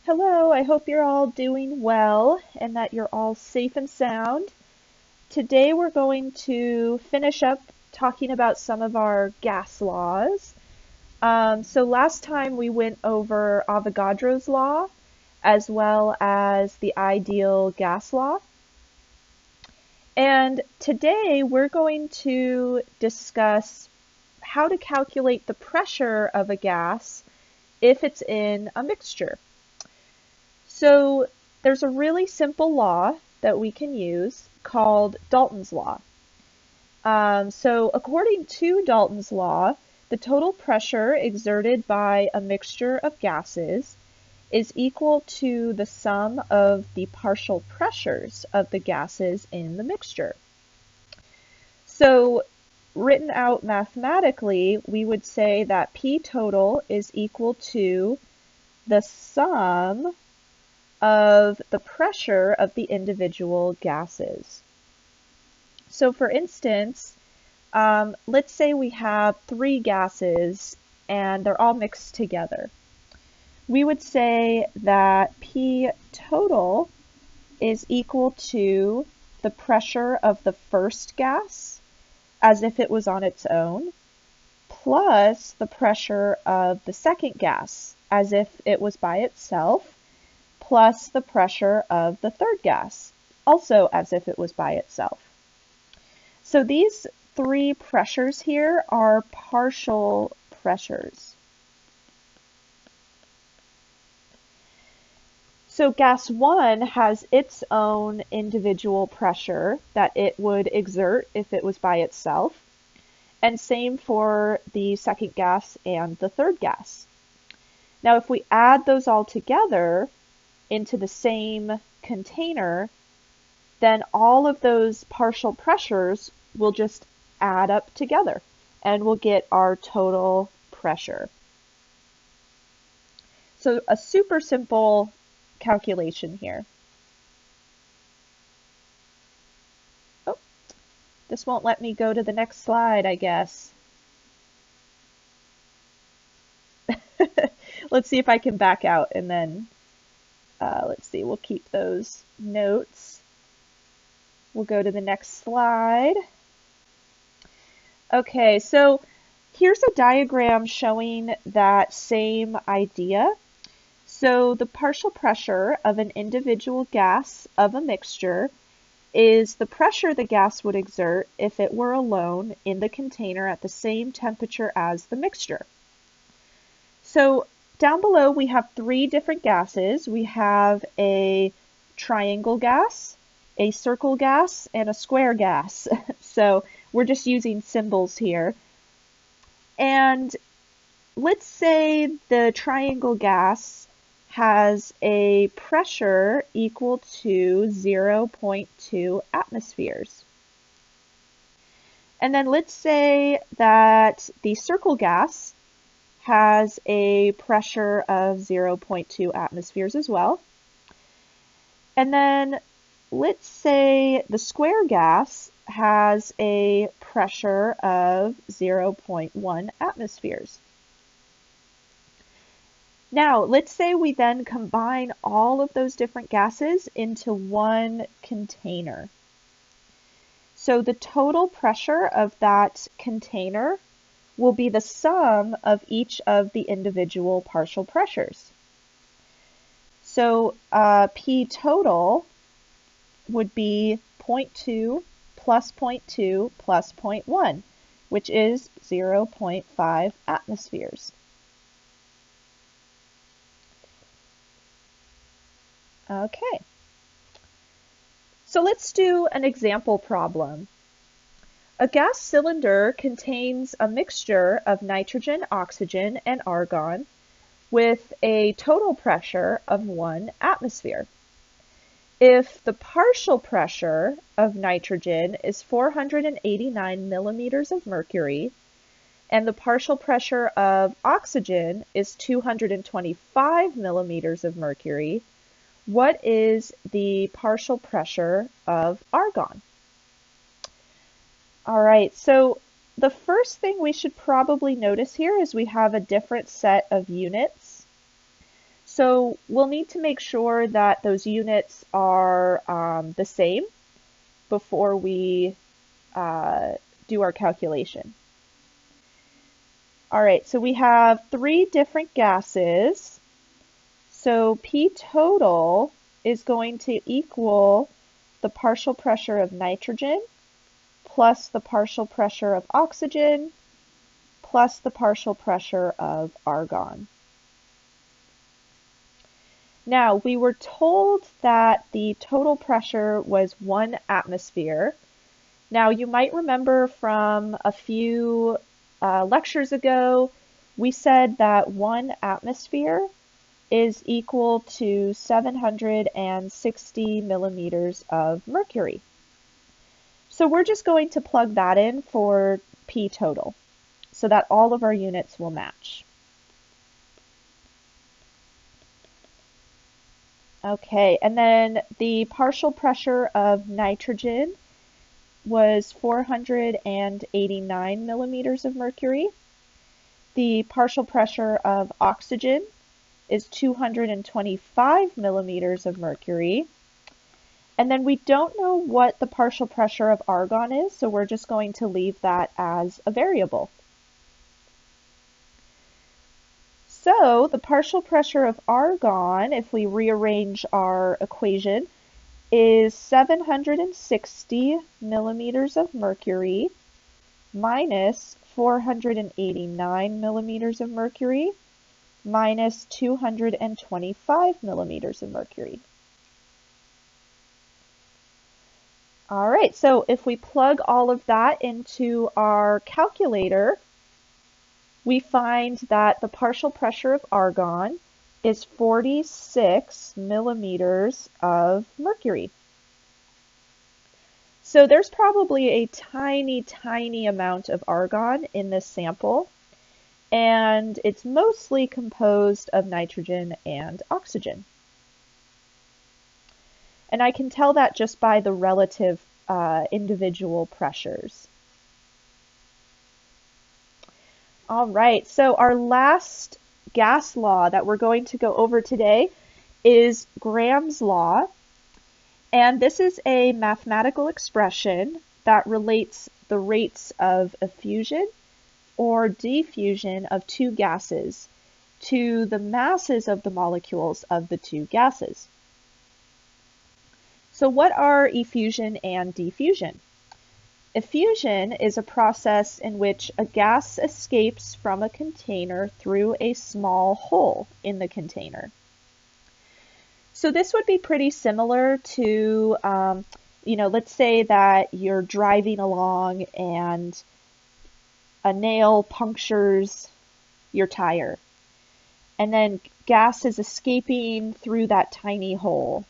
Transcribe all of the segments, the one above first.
Hello, I hope you're all doing well and that you're all safe and sound. Today we're going to finish up talking about some of our gas laws. So last time we went over Avogadro's law as well as the ideal gas law. And today we're going to discuss how to calculate the pressure of a gas if it's in a mixture. So there's a really simple law that we can use called Dalton's law. So according to Dalton's law, the total pressure exerted by a mixture of gases is equal to the sum of the partial pressures of the gases in the mixture. So written out mathematically, we would say that P total is equal to the sum of the pressure of the individual gases. So for instance, let's say we have 3 gases and they're all mixed together. We would say that P total is equal to the pressure of the first gas as if it was on its own, plus the pressure of the second gas as if it was by itself, plus the pressure of the third gas, also as if it was by itself. So these 3 pressures here are partial pressures. So gas 1 has its own individual pressure that it would exert if it was by itself, and same for the second gas and the third gas. Now if we add those all together into the same container, then all of those partial pressures will just add up together and we'll get our total pressure. So a super simple calculation here. Oh, this won't let me go to the next slide, I guess. Let's see if I can back out and then let's see, we'll keep those notes. We'll go to the next slide. Okay, so here's a diagram showing that same idea. So the partial pressure of an individual gas of a mixture is the pressure the gas would exert if it were alone in the container at the same temperature as the mixture. So down below we have 3 different gases. We have a triangle gas, a circle gas, and a square gas. So we're just using symbols here. And let's say the triangle gas has a pressure equal to 0.2 atmospheres. And then let's say that the circle gas has a pressure of 0.2 atmospheres as well. And then let's say the square gas has a pressure of 0.1 atmospheres. Now, let's say we then combine all of those different gases into one container. So the total pressure of that container will be the sum of each of the individual partial pressures. So P total would be 0.2 plus 0.2 plus 0.1, which is 0.5 atmospheres. Okay, so let's do an example problem. A gas cylinder contains a mixture of nitrogen, oxygen, and argon with a total pressure of 1 atmosphere. If the partial pressure of nitrogen is 489 millimeters of mercury, and the partial pressure of oxygen is 225 millimeters of mercury, what is the partial pressure of argon? All right, so the first thing we should probably notice here is we have a different set of units. So we'll need to make sure that those units are the same before we do our calculation. All right, so we have 3 different gases. So P total is going to equal the partial pressure of nitrogen plus the partial pressure of oxygen plus the partial pressure of argon. Now, we were told that the total pressure was 1 atmosphere. Now, you might remember from a few lectures ago, we said that 1 atmosphere is equal to 760 millimeters of mercury. So we're just going to plug that in for P total so that all of our units will match. Okay, and then the partial pressure of nitrogen was 489 millimeters of mercury. The partial pressure of oxygen is 225 millimeters of mercury. And then we don't know what the partial pressure of argon is, so we're just going to leave that as a variable. So the partial pressure of argon, if we rearrange our equation, is 760 millimeters of mercury minus 489 millimeters of mercury minus 225 millimeters of mercury. All right, so if we plug all of that into our calculator, we find that the partial pressure of argon is 46 millimeters of mercury. So there's probably a tiny, tiny amount of argon in this sample, and it's mostly composed of nitrogen and oxygen. And I can tell that just by the relative individual pressures. All right, so our last gas law that we're going to go over today is Graham's law. And this is a mathematical expression that relates the rates of effusion or diffusion of 2 gases to the masses of the molecules of the 2 gases. So what are effusion and diffusion? Effusion is a process in which a gas escapes from a container through a small hole in the container. So this would be pretty similar to, let's say that you're driving along and a nail punctures your tire, and then gas is escaping through that tiny hole.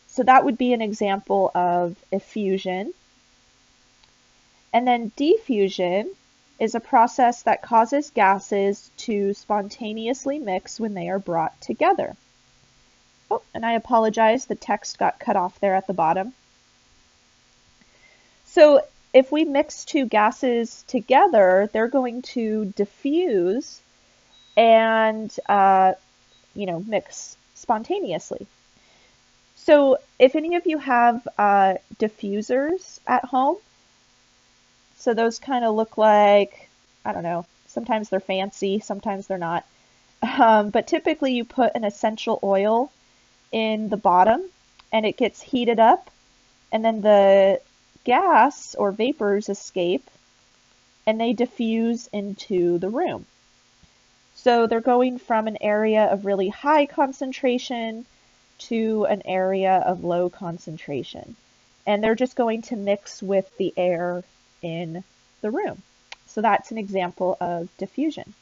So that would be an example of effusion. And then diffusion is a process that causes gases to spontaneously mix when they are brought together. Oh, and I apologize, the text got cut off there at the bottom. So if we mix 2 gases together, they're going to diffuse and, mix spontaneously. So if any of you have diffusers at home, so those kind of look like, I don't know, sometimes they're fancy, sometimes they're not. But typically you put an essential oil in the bottom and it gets heated up, and then the gas or vapors escape and they diffuse into the room. So they're going from an area of really high concentration to an area of low concentration. And they're just going to mix with the air in the room. So that's an example of diffusion.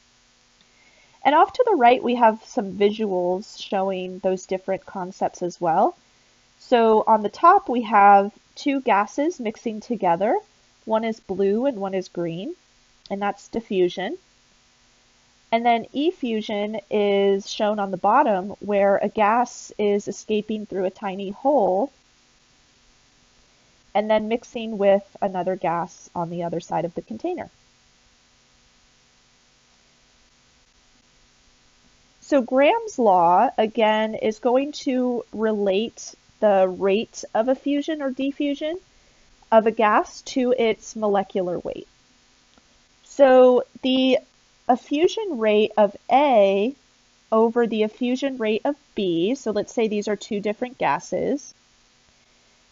And off to the right, we have some visuals showing those different concepts as well. So on the top, we have 2 gases mixing together. One is blue and one is green, and that's diffusion. And then effusion is shown on the bottom, where a gas is escaping through a tiny hole and then mixing with another gas on the other side of the container. So Graham's law, again, is going to relate the rate of effusion or diffusion of a gas to its molecular weight. So the effusion rate of A over the effusion rate of B, so let's say these are two different gases,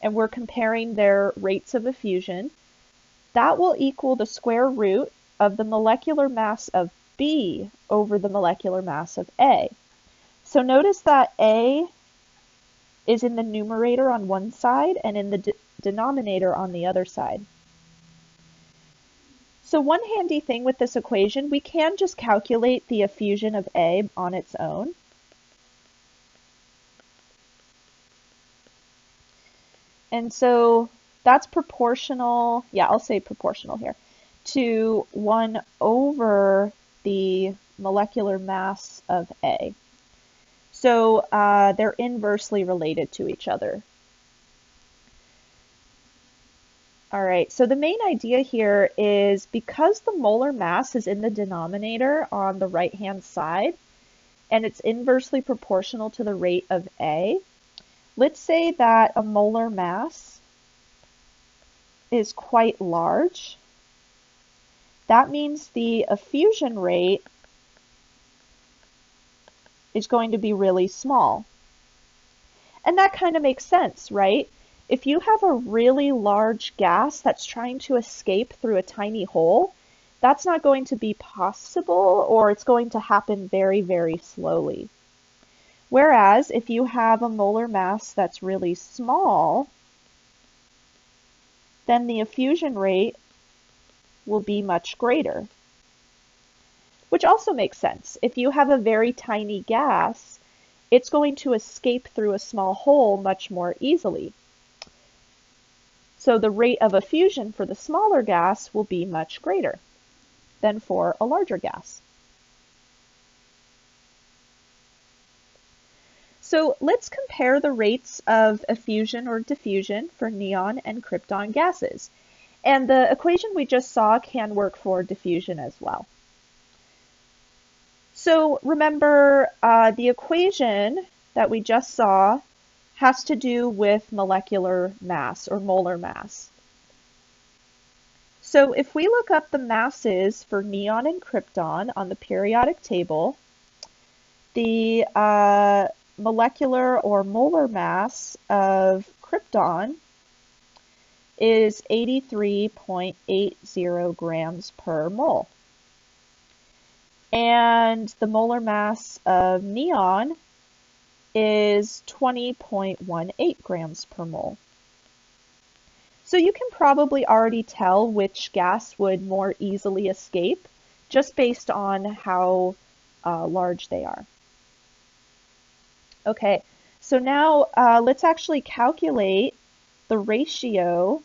and we're comparing their rates of effusion, that will equal the square root of the molecular mass of B over the molecular mass of A. So notice that A is in the numerator on one side and in the denominator on the other side. So one handy thing with this equation, we can just calculate the effusion of A on its own. And so that's proportional, yeah, I'll say proportional here, to 1 over the molecular mass of A. So they're inversely related to each other. All right, so the main idea here is because the molar mass is in the denominator on the right-hand side, and it's inversely proportional to the rate of A, let's say that a molar mass is quite large. That means the effusion rate is going to be really small. And that kind of makes sense, right? If you have a really large gas that's trying to escape through a tiny hole, that's not going to be possible, or it's going to happen very, very slowly. Whereas if you have a molar mass that's really small, then the effusion rate will be much greater. Which also makes sense. If you have a very tiny gas, it's going to escape through a small hole much more easily. So the rate of effusion for the smaller gas will be much greater than for a larger gas. So let's compare the rates of effusion or diffusion for neon and krypton gases. And the equation we just saw can work for diffusion as well. So remember, the equation that we just saw has to do with molecular mass or molar mass. So if we look up the masses for neon and krypton on the periodic table, the molecular or molar mass of krypton is 83.80 grams per mole. And the molar mass of neon is 20.18 grams per mole. So you can probably already tell which gas would more easily escape just based on how large they are. Okay, so now let's actually calculate the ratio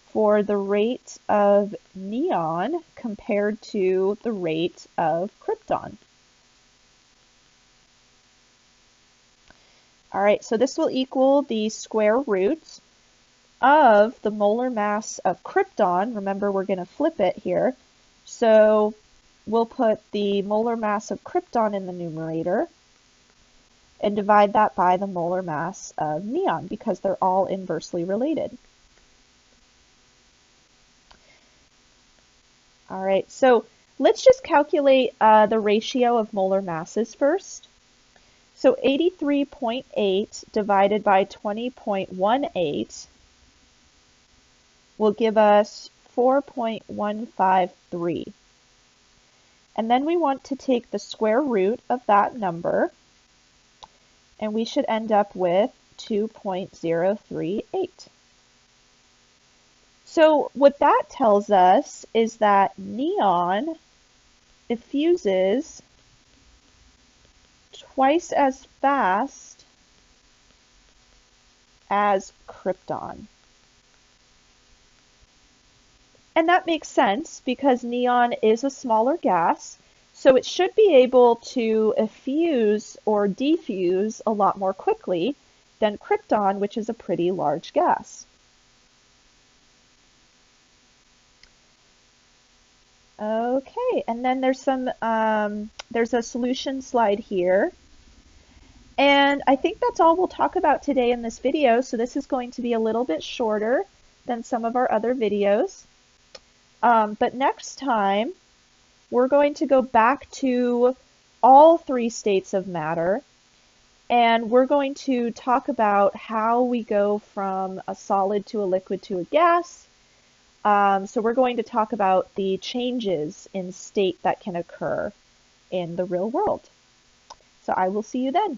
for the rate of neon compared to the rate of krypton. All right, so this will equal the square root of the molar mass of krypton. Remember, we're going to flip it here. So we'll put the molar mass of krypton in the numerator and divide that by the molar mass of neon because they're all inversely related. All right, so let's just calculate the ratio of molar masses first. So 83.8 divided by 20.18 will give us 4.153. And then we want to take the square root of that number, and we should end up with 2.038. So what that tells us is that neon effuses twice as fast as krypton. And that makes sense because neon is a smaller gas, so it should be able to effuse or diffuse a lot more quickly than krypton, which is a pretty large gas. Okay, and then there's a solution slide here. And I think that's all we'll talk about today in this video. So this is going to be a little bit shorter than some of our other videos. But next time, we're going to go back to all three states of matter, and we're going to talk about how we go from a solid to a liquid to a gas. So we're going to talk about the changes in state that can occur in the real world. So I will see you then.